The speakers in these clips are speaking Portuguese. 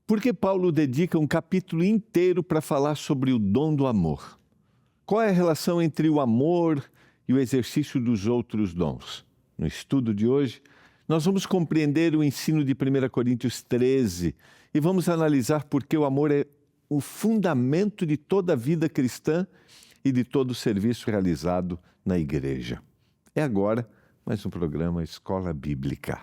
Por que Paulo dedica um capítulo inteiro para falar sobre o dom do amor? Qual é a relação entre o amor e o exercício dos outros dons? No estudo de hoje, nós vamos compreender o ensino de 1 Coríntios 13 e vamos analisar por que o amor é o fundamento de toda a vida cristã e de todo o serviço realizado na igreja. É agora mais um programa Escola Bíblica.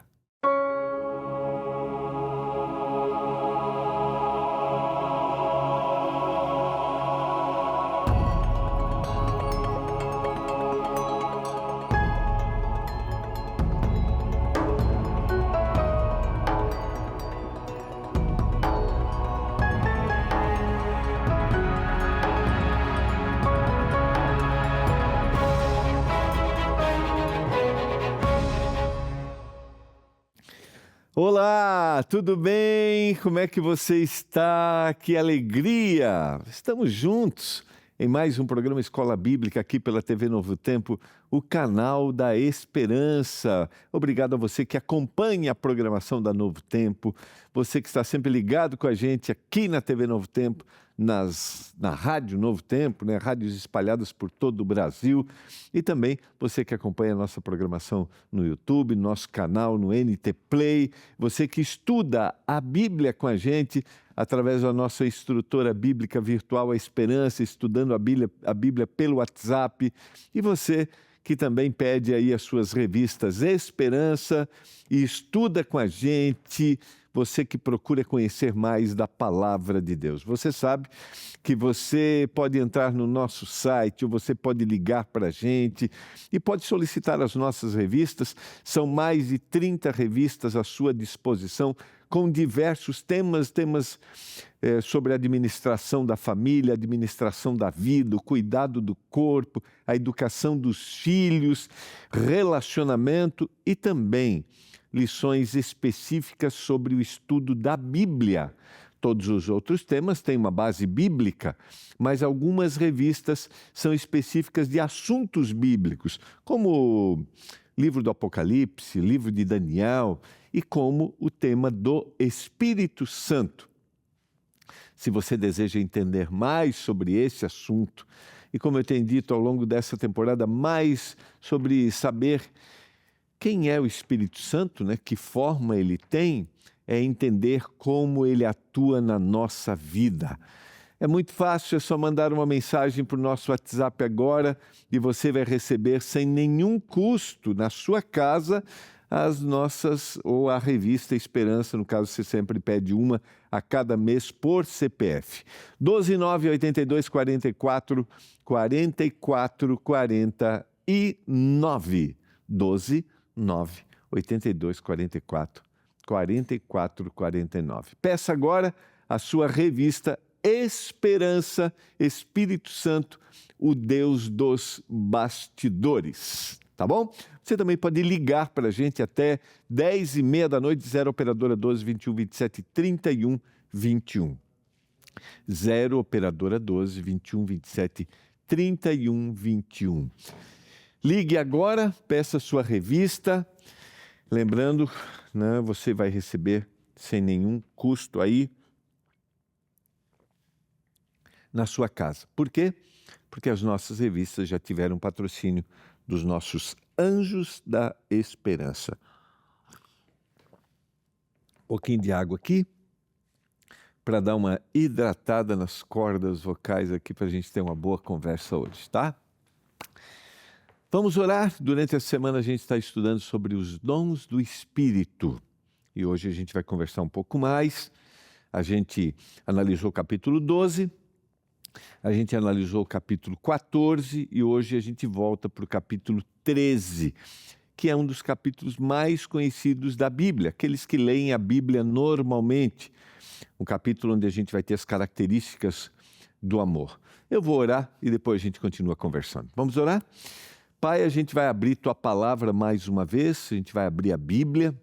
Olá, tudo bem? Como é que você está? Que alegria! Estamos juntos em mais um programa Escola Bíblica aqui pela TV Novo Tempo, o canal da Esperança. Obrigado a você que acompanha a programação da Novo Tempo, você que está sempre ligado com a gente aqui na TV Novo Tempo, na Rádio Novo Tempo, né? Rádios espalhadas por todo o Brasil, e também você que acompanha a nossa programação no YouTube, nosso canal no NT Play, você que estuda a Bíblia com a gente através da nossa instrutora bíblica virtual A Esperança, estudando a Bíblia pelo WhatsApp, e você que também pede aí as suas revistas Esperança e estuda com a gente, você que procura conhecer mais da Palavra de Deus. Você sabe que você pode entrar no nosso site, ou você pode ligar para a gente e pode solicitar as nossas revistas. São mais de 30 revistas à sua disposição, com diversos temas sobre a administração da família, a administração da vida, o cuidado do corpo, a educação dos filhos, relacionamento e também lições específicas sobre o estudo da Bíblia. Todos os outros temas têm uma base bíblica, mas algumas revistas são específicas de assuntos bíblicos, como o livro do Apocalipse, livro de Daniel, e como o tema do Espírito Santo. Se você deseja entender mais sobre esse assunto, e como eu tenho dito ao longo dessa temporada, mais sobre saber quem é o Espírito Santo, né? Que forma ele tem, é entender como ele atua na nossa vida. É muito fácil, é só mandar uma mensagem para o nosso WhatsApp agora e você vai receber sem nenhum custo na sua casa a revista Esperança. No caso, você sempre pede uma a cada mês por CPF. 12 9 82 44 44 49. 12 9 82 44 44 49. Peça agora a sua revista Esperança, Espírito Santo, o Deus dos bastidores. Tá bom? Você também pode ligar para a gente até 10h30 da noite, 0 operadora 12 21 27 31 21. 0 operadora 12 21 27 31 21. Ligue agora, peça sua revista. Lembrando, né, você vai receber sem nenhum custo aí na sua casa. Por quê? Porque as nossas revistas já tiveram patrocínio dos nossos Anjos da Esperança. Um pouquinho de água aqui, para dar uma hidratada nas cordas vocais aqui, para a gente ter uma boa conversa hoje, tá? Vamos orar. Durante a semana a gente está estudando sobre os dons do Espírito. E hoje a gente vai conversar um pouco mais. A gente analisou o capítulo 12, a gente analisou o capítulo 14 e hoje a gente volta para o capítulo 13, que é um dos capítulos mais conhecidos da Bíblia, aqueles que leem a Bíblia normalmente. Um capítulo onde a gente vai ter as características do amor. Eu vou orar e depois a gente continua conversando. Vamos orar? Pai, a gente vai abrir Tua Palavra mais uma vez, a gente vai abrir a Bíblia.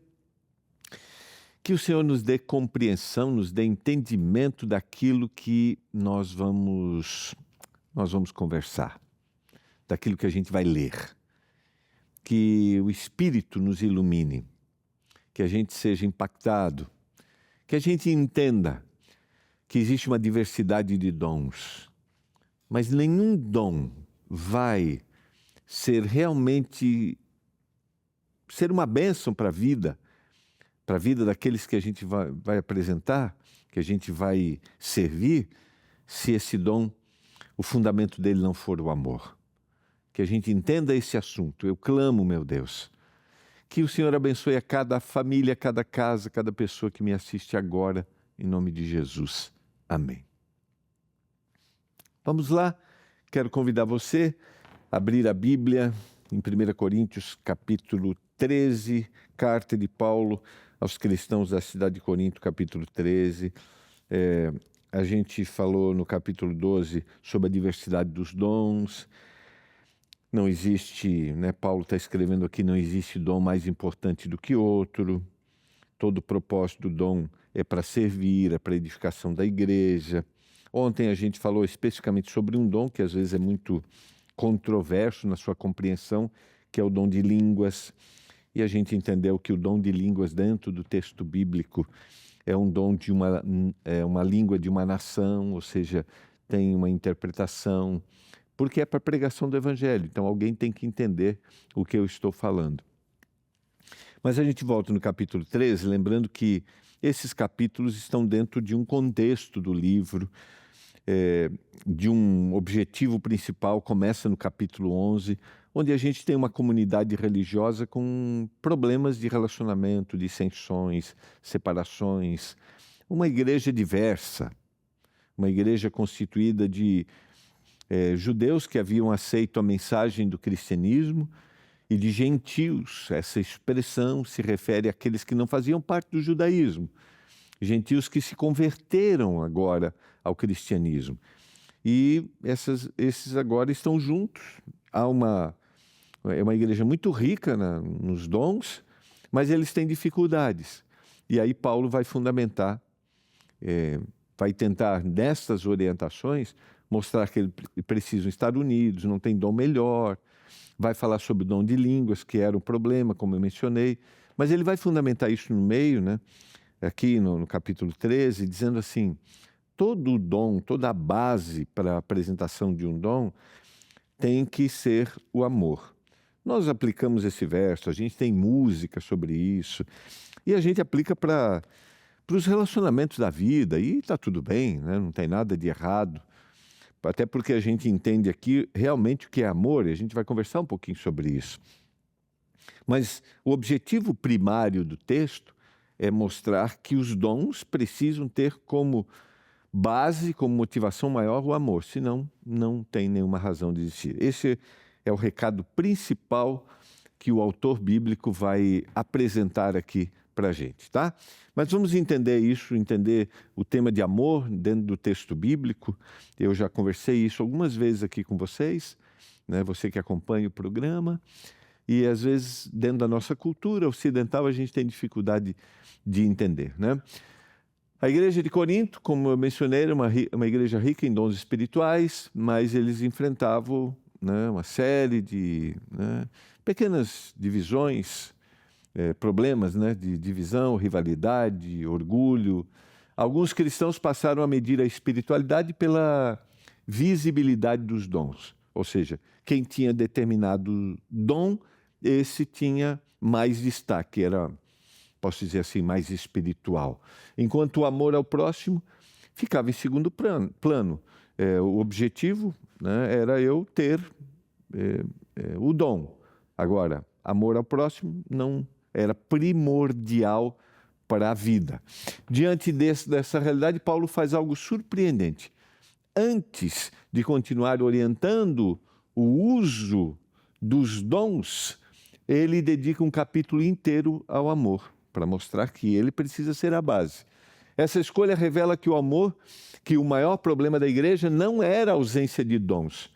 Que o Senhor nos dê compreensão, nos dê entendimento daquilo que nós vamos conversar, daquilo que a gente vai ler. Que o Espírito nos ilumine, que a gente seja impactado, que a gente entenda que existe uma diversidade de dons, mas nenhum dom vai ser realmente uma bênção para a vida daqueles que a gente vai apresentar, que a gente vai servir, se esse dom, o fundamento dele não for o amor. Que a gente entenda esse assunto. Eu clamo, meu Deus, que o Senhor abençoe a cada família, cada casa, cada pessoa que me assiste agora, em nome de Jesus. Amém. Vamos lá, quero convidar você a abrir a Bíblia em 1 Coríntios, capítulo 13, carta de Paulo aos cristãos da cidade de Corinto, capítulo 13. A gente falou no capítulo 12 sobre a diversidade dos dons. Não existe, Paulo está escrevendo aqui, não existe dom mais importante do que outro. Todo o propósito do dom é para servir, é para a edificação da igreja. Ontem a gente falou especificamente sobre um dom que às vezes é muito controverso na sua compreensão, que é o dom de línguas. E a gente entendeu que o dom de línguas dentro do texto bíblico é um dom de uma língua de uma nação, ou seja, tem uma interpretação, porque é para a pregação do evangelho. Então alguém tem que entender o que eu estou falando. Mas a gente volta no capítulo 13, lembrando que esses capítulos estão dentro de um contexto do livro, de um objetivo principal, começa no capítulo 11, onde a gente tem uma comunidade religiosa com problemas de relacionamento, dissensões, separações, uma igreja diversa, uma igreja constituída de judeus que haviam aceito a mensagem do cristianismo e de gentios. Essa expressão se refere àqueles que não faziam parte do judaísmo, gentios que se converteram agora ao cristianismo. E esses agora estão juntos. É uma igreja muito rica nos dons, mas eles têm dificuldades. E aí Paulo vai fundamentar, vai tentar, nessas orientações, mostrar que eles precisam estar unidos, não tem dom melhor. Vai falar sobre o dom de línguas, que era um problema, como eu mencionei. Mas ele vai fundamentar isso no meio, aqui no capítulo 13, dizendo assim: todo dom, toda a base para a apresentação de um dom tem que ser o amor. Nós aplicamos esse verso, a gente tem música sobre isso, e a gente aplica para os relacionamentos da vida, e está tudo bem, não tem nada de errado, até porque a gente entende aqui realmente o que é amor, e a gente vai conversar um pouquinho sobre isso. Mas o objetivo primário do texto é mostrar que os dons precisam ter como base, como motivação maior, o amor, senão não tem nenhuma razão de existir. Esse é o recado principal que o autor bíblico vai apresentar aqui para a gente, tá? Mas vamos entender isso, entender o tema de amor dentro do texto bíblico. Eu já conversei isso algumas vezes aqui com vocês, você que acompanha o programa, e às vezes dentro da nossa cultura ocidental a gente tem dificuldade de entender, A igreja de Corinto, como eu mencionei, era uma igreja rica em dons espirituais, mas eles enfrentavam uma série de pequenas divisões, problemas de divisão, rivalidade, orgulho. Alguns cristãos passaram a medir a espiritualidade pela visibilidade dos dons, ou seja, quem tinha determinado dom, esse tinha mais destaque, era, posso dizer assim, mais espiritual. Enquanto o amor ao próximo ficava em segundo plano. O objetivo era eu ter o dom. Agora, amor ao próximo não era primordial para a vida. Diante dessa realidade, Paulo faz algo surpreendente. Antes de continuar orientando o uso dos dons, ele dedica um capítulo inteiro ao amor, para mostrar que ele precisa ser a base. Essa escolha revela que o maior problema da igreja não era a ausência de dons,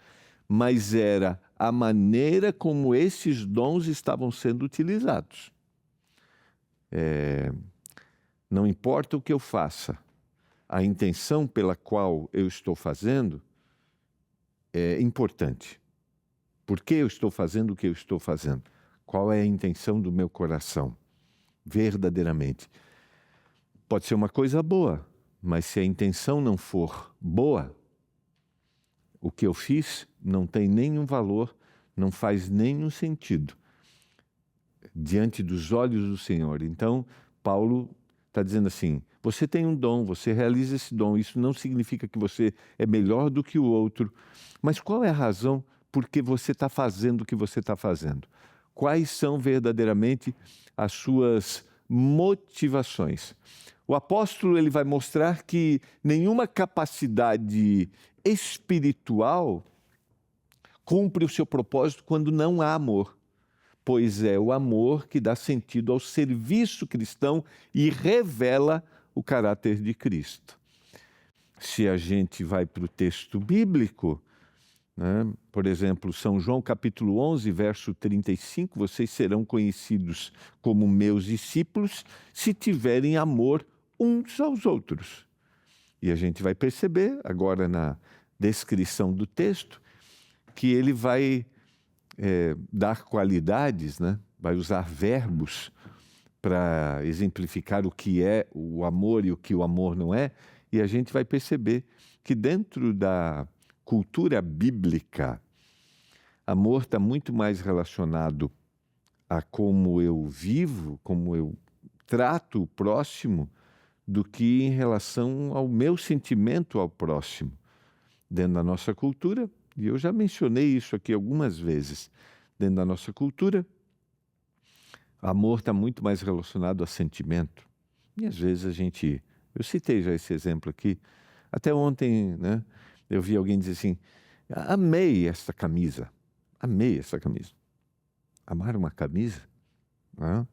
mas era a maneira como esses dons estavam sendo utilizados. Não importa o que eu faça, a intenção pela qual eu estou fazendo é importante. Por que eu estou fazendo o que eu estou fazendo? Qual é a intenção do meu coração? Verdadeiramente. Pode ser uma coisa boa, Mas se a intenção não for boa, o que eu fiz não tem nenhum valor, não faz nenhum sentido diante dos olhos do Senhor. Então, Paulo está dizendo assim, você tem um dom, você realiza esse dom, isso não significa que você é melhor do que o outro, mas qual é a razão por que você está fazendo o que você está fazendo? Quais são verdadeiramente as suas motivações? O apóstolo ele vai mostrar que nenhuma capacidade espiritual cumpre o seu propósito quando não há amor, pois é o amor que dá sentido ao serviço cristão e revela o caráter de Cristo. Se a gente vai para o texto bíblico, né, por exemplo, São João capítulo 11, verso 35, vocês serão conhecidos como meus discípulos se tiverem amor uns aos outros. E a gente vai perceber agora na descrição do texto que ele vai dar qualidades, né? Vai usar verbos para exemplificar o que é o amor e o que o amor não é, e a gente vai perceber que dentro da cultura bíblica, amor está muito mais relacionado a como eu vivo, como eu trato o próximo, do que em relação ao meu sentimento ao próximo. Dentro da nossa cultura, e eu já mencionei isso aqui algumas vezes, dentro da nossa cultura, amor está muito mais relacionado a sentimento. E às vezes eu citei já esse exemplo aqui, até ontem, né, eu vi alguém dizer assim, amei essa camisa. Amar uma camisa, né?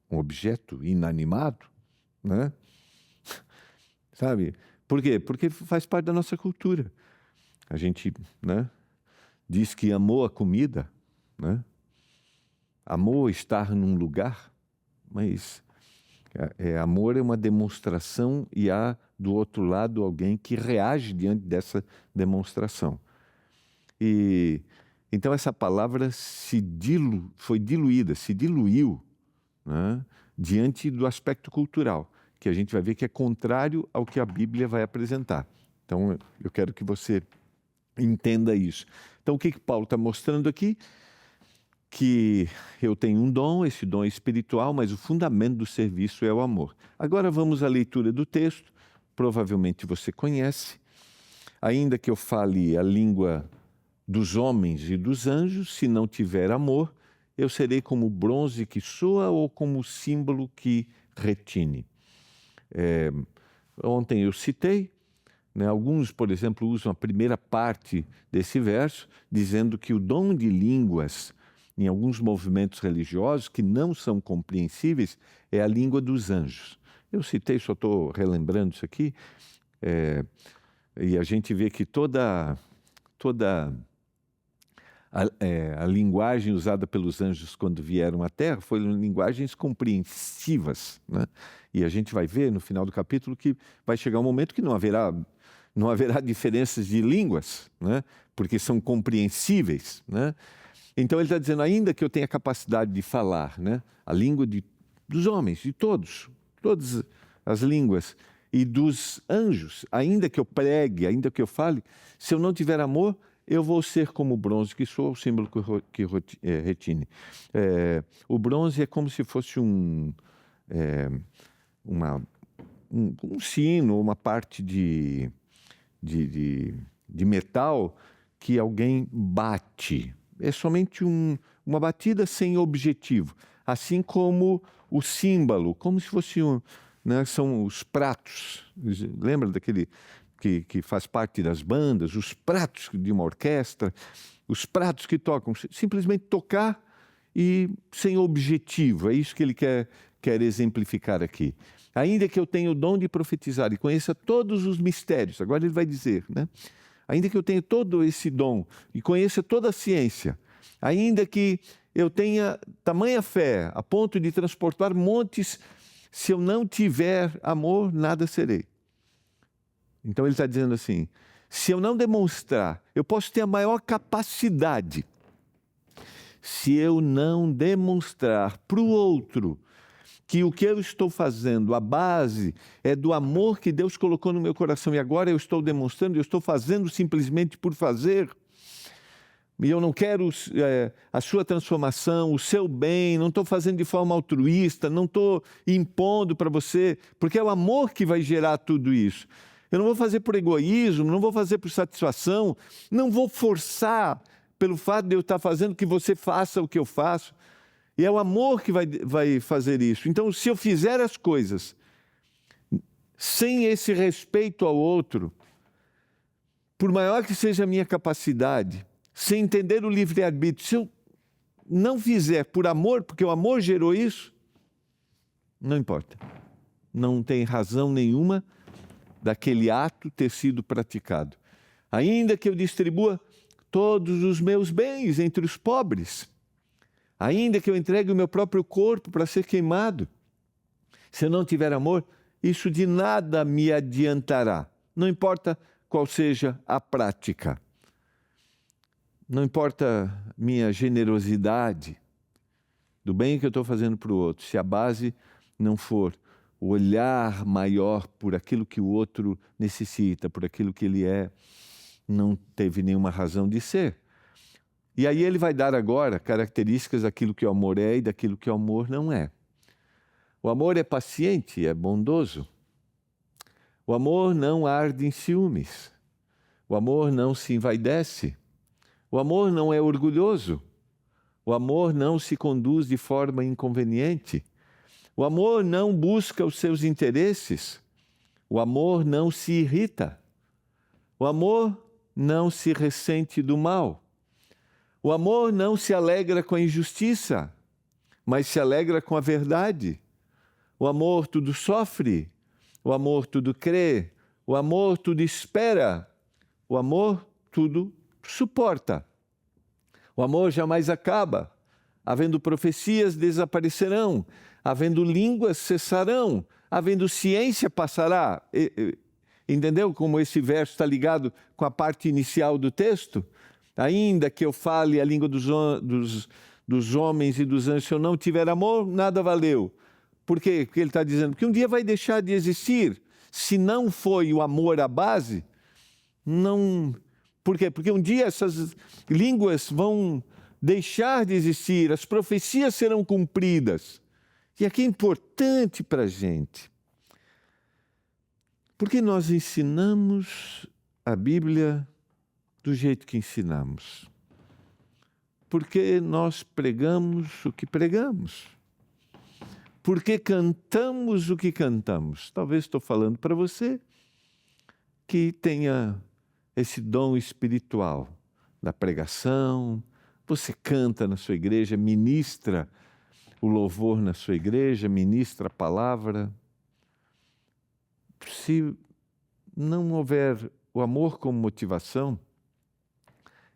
Um objeto inanimado, né? Sabe? Por quê? Porque faz parte da nossa cultura. A gente, né, diz que amou a comida, né? Amor estar num lugar, mas amor é uma demonstração e há do outro lado alguém que reage diante dessa demonstração. E então essa palavra foi diluída, se diluiu, né, diante do aspecto cultural, que a gente vai ver que é contrário ao que a Bíblia vai apresentar. Então eu quero que você entenda isso. Então o que Paulo está mostrando aqui? Que eu tenho um dom, esse dom é espiritual, mas o fundamento do serviço é o amor. Agora vamos à leitura do texto, provavelmente você conhece. Ainda que eu fale a língua dos homens e dos anjos, se não tiver amor, eu serei como bronze que soa ou como símbolo que retine. Ontem eu citei, né, alguns, por exemplo, usam a primeira parte desse verso, dizendo que o dom de línguas em alguns movimentos religiosos que não são compreensíveis, é a língua dos anjos. Eu citei, só estou relembrando isso aqui, e a gente vê que toda a linguagem usada pelos anjos quando vieram à Terra foram linguagens compreensivas, né? E a gente vai ver no final do capítulo que vai chegar um momento que não haverá diferenças de línguas, né? Porque são compreensíveis, né? Então ele está dizendo, ainda que eu tenha capacidade de falar, né, a língua dos homens, de todas as línguas, e dos anjos, ainda que eu pregue, ainda que eu fale, se eu não tiver amor, eu vou ser como o bronze, que sou o símbolo que retine. O bronze é como se fosse um sino, uma parte de metal que alguém bate. É somente uma batida sem objetivo, assim como o símbolo, como se fosse né, são os pratos. Lembra daquele que faz parte das bandas, os pratos de uma orquestra, os pratos que tocam, simplesmente tocar e sem objetivo. É isso que ele quer exemplificar aqui. Ainda que eu tenha o dom de profetizar e conheça todos os mistérios, agora ele vai dizer, né? Ainda que eu tenha todo esse dom e conheça toda a ciência, ainda que eu tenha tamanha fé a ponto de transportar montes, se eu não tiver amor, nada serei. Então ele está dizendo assim, se eu não demonstrar, eu posso ter a maior capacidade, se eu não demonstrar para o outro que o que eu estou fazendo, a base é do amor que Deus colocou no meu coração e agora eu estou demonstrando, eu estou fazendo simplesmente por fazer, e eu não quero a sua transformação, o seu bem, não estou fazendo de forma altruísta, não estou impondo para você, porque é o amor que vai gerar tudo isso. Eu não vou fazer por egoísmo, não vou fazer por satisfação, não vou forçar pelo fato de eu estar fazendo que você faça o que eu faço. E é o amor que vai fazer isso. Então, se eu fizer as coisas sem esse respeito ao outro, por maior que seja a minha capacidade, sem entender o livre-arbítrio, se eu não fizer por amor, porque o amor gerou isso, não importa. Não tem razão nenhuma daquele ato ter sido praticado. Ainda que eu distribua todos os meus bens entre os pobres, ainda que eu entregue o meu próprio corpo para ser queimado, se eu não tiver amor, isso de nada me adiantará. Não importa qual seja a prática. Não importa minha generosidade, do bem que eu estou fazendo para o outro, se a base não for o olhar maior por aquilo que o outro necessita, por aquilo que ele é, não teve nenhuma razão de ser. E aí ele vai dar agora características daquilo que o amor é e daquilo que o amor não é. O amor é paciente, é bondoso. O amor não arde em ciúmes. O amor não se envaidece. O amor não é orgulhoso. O amor não se conduz de forma inconveniente. O amor não busca os seus interesses. O amor não se irrita. O amor não se ressente do mal. O amor não se alegra com a injustiça, mas se alegra com a verdade. O amor tudo sofre. O amor tudo crê. O amor tudo espera. O amor tudo suporta. O amor jamais acaba. Havendo profecias, desaparecerão. Havendo línguas, cessarão. Havendo ciência, passará. Entendeu como esse verso está ligado com a parte inicial do texto? Ainda que eu fale a língua dos homens e dos anjos, se eu não tiver amor, nada valeu. Por quê? Porque ele está dizendo que um dia vai deixar de existir. Se não foi o amor a base, não... Por quê? Porque um dia essas línguas vão deixar de existir, as profecias serão cumpridas. E aqui é importante para a gente. Porque nós ensinamos a Bíblia do jeito que ensinamos. Porque nós pregamos o que pregamos. Porque cantamos o que cantamos. Talvez estou falando para você que tenha esse dom espiritual da pregação, você canta na sua igreja, ministra o louvor na sua igreja, ministra a palavra. Se não houver o amor como motivação,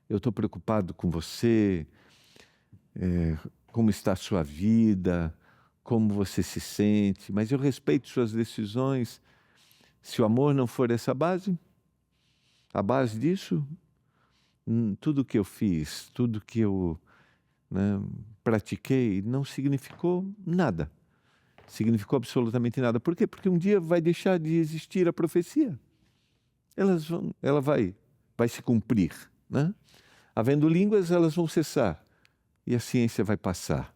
eu estou preocupado com você, como está a sua vida, como você se sente, mas eu respeito suas decisões. Se o amor não for essa base, a base disso, tudo que eu fiz, tudo que eu pratiquei, não significou nada. Significou absolutamente nada. Por quê? Porque um dia vai deixar de existir a profecia. Ela vai se cumprir, né? Havendo línguas, elas vão cessar e a ciência vai passar.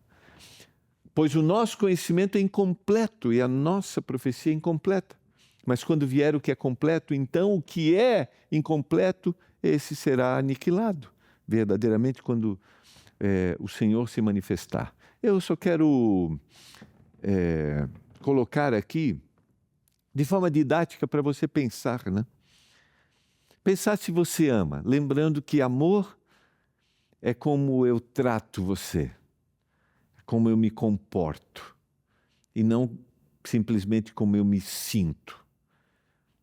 Pois o nosso conhecimento é incompleto e a nossa profecia é incompleta. Mas quando vier o que é completo, então o que é incompleto, esse será aniquilado, verdadeiramente, quando o Senhor se manifestar. Eu só quero colocar aqui, de forma didática, para você pensar, né? Pensar se você ama, lembrando que amor é como eu trato você, como eu me comporto, e não simplesmente como eu me sinto.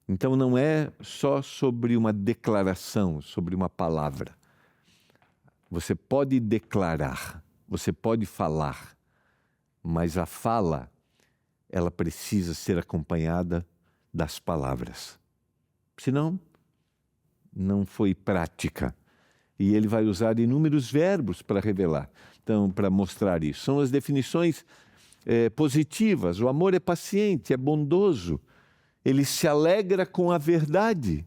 Então não é só sobre uma declaração, sobre uma palavra. Você pode declarar, você pode falar, mas a fala, ela precisa ser acompanhada das palavras. Senão, não foi prática. E ele vai usar inúmeros verbos para revelar, então, para mostrar isso. São as definições positivas. O amor é paciente, é bondoso. Ele se alegra com a verdade.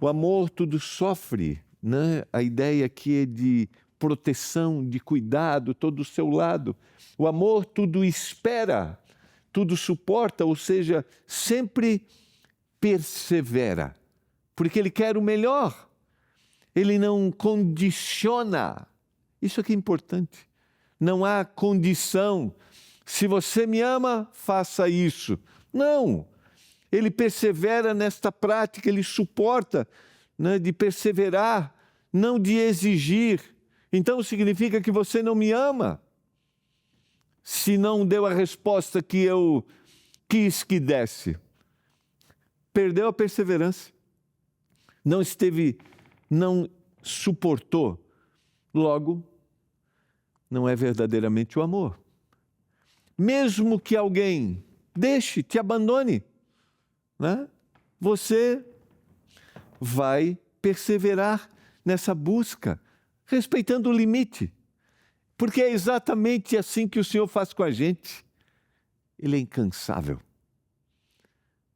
O amor tudo sofre, né? A ideia aqui é de proteção, de cuidado, todo do seu lado. O amor tudo espera, tudo suporta, ou seja, sempre persevera, porque ele quer o melhor. Ele não condiciona. Isso aqui é importante. Não há condição. Se você me ama, faça isso. Não. Ele persevera nesta prática, ele suporta, né, de perseverar, não de exigir. Então significa que você não me ama. Se não deu a resposta que eu quis que desse. Perdeu a perseverança. Não suportou. Logo, não é verdadeiramente o amor. Mesmo que alguém te abandone, né? Você vai perseverar nessa busca, respeitando o limite. Porque é exatamente assim que o Senhor faz com a gente. Ele é incansável.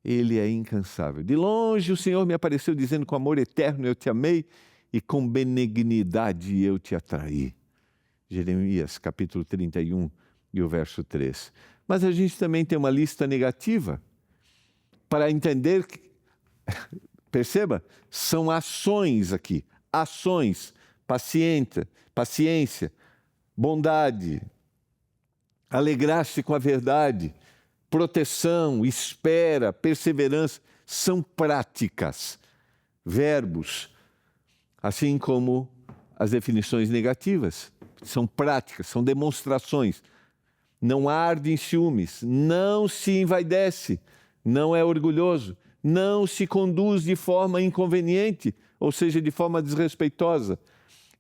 Ele é incansável. De longe o Senhor me apareceu dizendo: com amor eterno eu te amei e com benignidade eu te atraí. Jeremias capítulo 31 e o verso 3. Mas a gente também tem uma lista negativa para entender que, perceba, são ações aqui. Ações, paciência, bondade, alegrar-se com a verdade, proteção, espera, perseverança, são práticas, verbos, assim como as definições negativas, são práticas, são demonstrações. Não arde em ciúmes, não se envaidece, não é orgulhoso, não se conduz de forma inconveniente, ou seja, de forma desrespeitosa,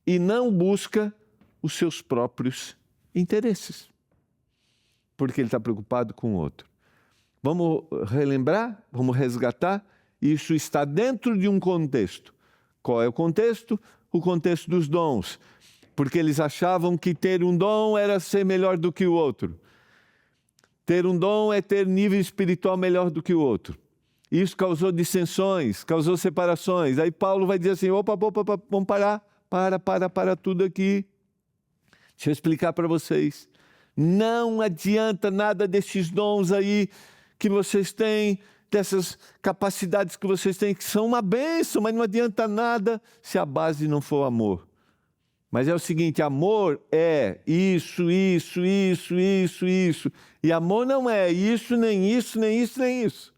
e não busca os seus próprios interesses, porque ele está preocupado com o outro. Vamos relembrar, vamos resgatar, isso está dentro de um contexto. Qual é o contexto? O contexto dos dons, porque eles achavam que ter um dom era ser melhor do que o outro. Ter um dom é ter nível espiritual melhor do que o outro. Isso causou dissensões, causou separações. Aí Paulo vai dizer assim: opa, vamos parar, para tudo aqui. Deixa eu explicar para vocês. Não adianta nada desses dons aí que vocês têm, dessas capacidades que vocês têm, que são uma bênção, mas não adianta nada se a base não for amor. Mas é o seguinte: amor é isso. E amor não é isso, nem isso, nem isso, nem isso.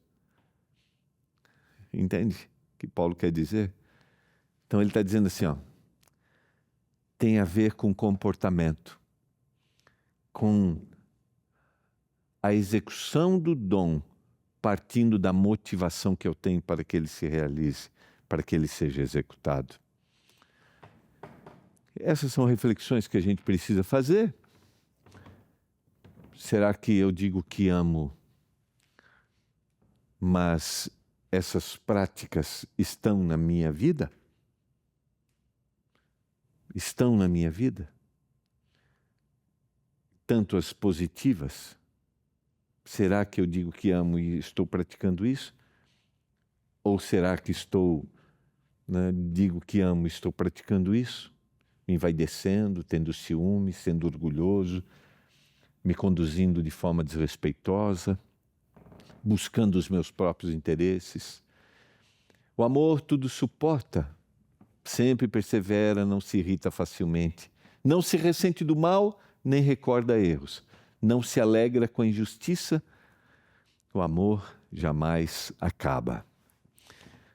Entende o que Paulo quer dizer? Então ele está dizendo assim, tem a ver com comportamento, com a execução do dom, partindo da motivação que eu tenho para que ele se realize, para que ele seja executado. Essas são reflexões que a gente precisa fazer. Será que eu digo que amo, mas essas práticas estão na minha vida? Estão na minha vida? Tanto as positivas. Será que eu digo que amo e estou praticando isso? Ou será que digo que amo e estou praticando isso? Me envaidecendo, tendo ciúme, sendo orgulhoso, me conduzindo de forma desrespeitosa, buscando os meus próprios interesses. O amor tudo suporta, sempre persevera, não se irrita facilmente, não se ressente do mal, nem recorda erros, não se alegra com a injustiça. O amor jamais acaba.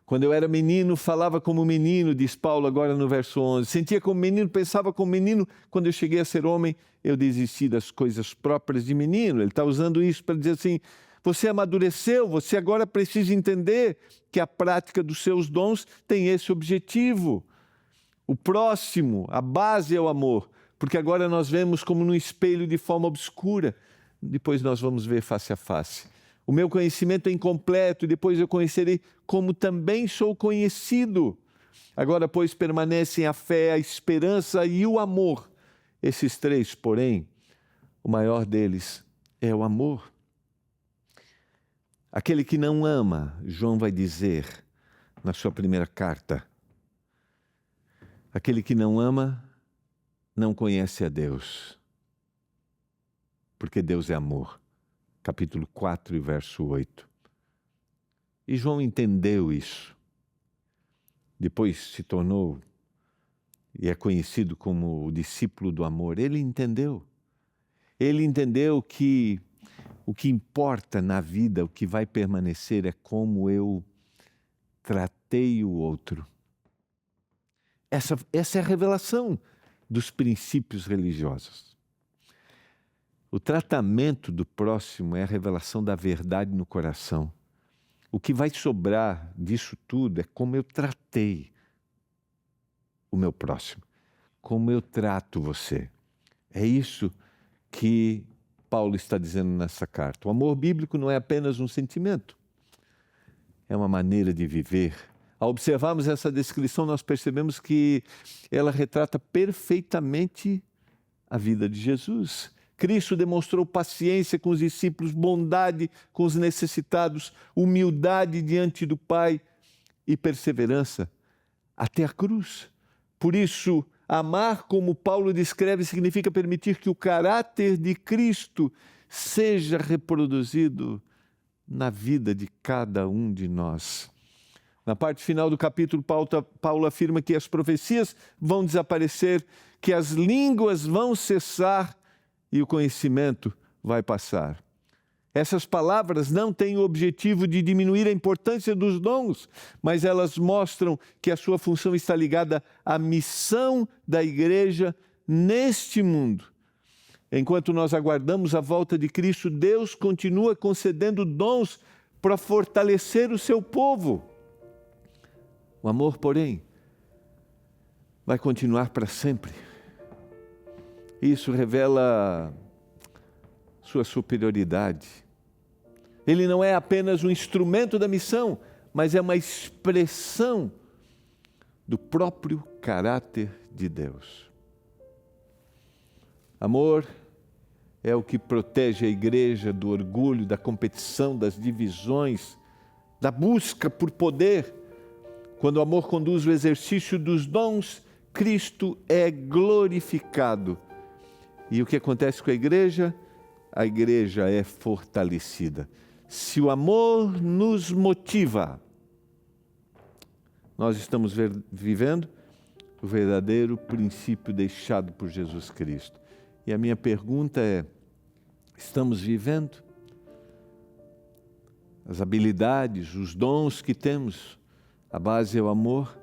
Quando eu era menino, falava como menino, diz Paulo agora no verso 11. Sentia como menino, pensava como menino. Quando eu cheguei a ser homem, eu desisti das coisas próprias de menino. Ele está usando isso para dizer assim: você amadureceu, você agora precisa entender que a prática dos seus dons tem esse objetivo. O próximo, a base é o amor. Porque agora nós vemos como num espelho de forma obscura. Depois nós vamos ver face a face. O meu conhecimento é incompleto e depois eu conhecerei como também sou conhecido. Agora, pois, permanecem a fé, a esperança e o amor. Esses três, porém, o maior deles é o amor. Aquele que não ama, João vai dizer na sua primeira carta, aquele que não ama não conhece a Deus, porque Deus é amor. Capítulo 4 e verso 8. E João entendeu isso. Depois se tornou e é conhecido como o discípulo do amor. Ele entendeu. Ele entendeu que o que importa na vida, o que vai permanecer é como eu tratei o outro. Essa é a revelação dos princípios religiosos. O tratamento do próximo é a revelação da verdade no coração. O que vai sobrar disso tudo é como eu tratei o meu próximo, como eu trato você. É isso que Paulo está dizendo nessa carta. O amor bíblico não é apenas um sentimento, é uma maneira de viver. Ao observarmos essa descrição, nós percebemos que ela retrata perfeitamente a vida de Jesus. Cristo demonstrou paciência com os discípulos, bondade com os necessitados, humildade diante do Pai e perseverança até a cruz. Por isso, amar, como Paulo descreve, significa permitir que o caráter de Cristo seja reproduzido na vida de cada um de nós. Na parte final do capítulo, Paulo afirma que as profecias vão desaparecer, que as línguas vão cessar e o conhecimento vai passar. Essas palavras não têm o objetivo de diminuir a importância dos dons, mas elas mostram que a sua função está ligada à missão da igreja neste mundo. Enquanto nós aguardamos a volta de Cristo, Deus continua concedendo dons para fortalecer o seu povo. O amor, porém, vai continuar para sempre. Isso revela sua superioridade. Ele não é apenas um instrumento da missão, mas é uma expressão do próprio caráter de Deus. Amor é o que protege a igreja do orgulho, da competição, das divisões, da busca por poder. Quando o amor conduz o exercício dos dons, Cristo é glorificado. E o que acontece com a igreja? A igreja é fortalecida. Se o amor nos motiva, nós estamos vivendo o verdadeiro princípio deixado por Jesus Cristo. E a minha pergunta é, estamos vivendo? As habilidades, os dons que temos, a base é o amor.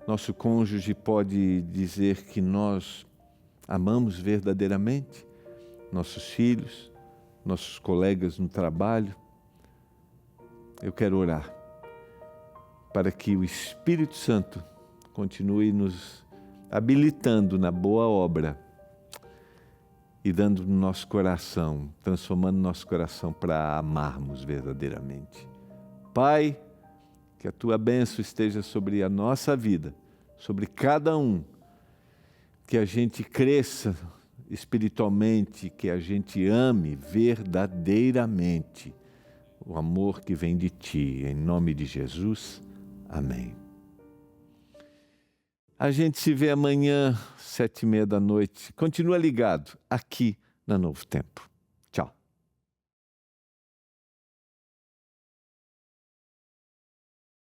Nosso cônjuge pode dizer que nós amamos verdadeiramente nossos filhos, nossos colegas no trabalho. Eu quero orar para que o Espírito Santo continue nos habilitando na boa obra e dando no nosso coração, transformando nosso coração para amarmos verdadeiramente. Pai, que a Tua bênção esteja sobre a nossa vida, sobre cada um, que a gente cresça espiritualmente, que a gente ame verdadeiramente o amor que vem de Ti. Em nome de Jesus, amém. A gente se vê amanhã, 19h30. Continua ligado aqui na Novo Tempo.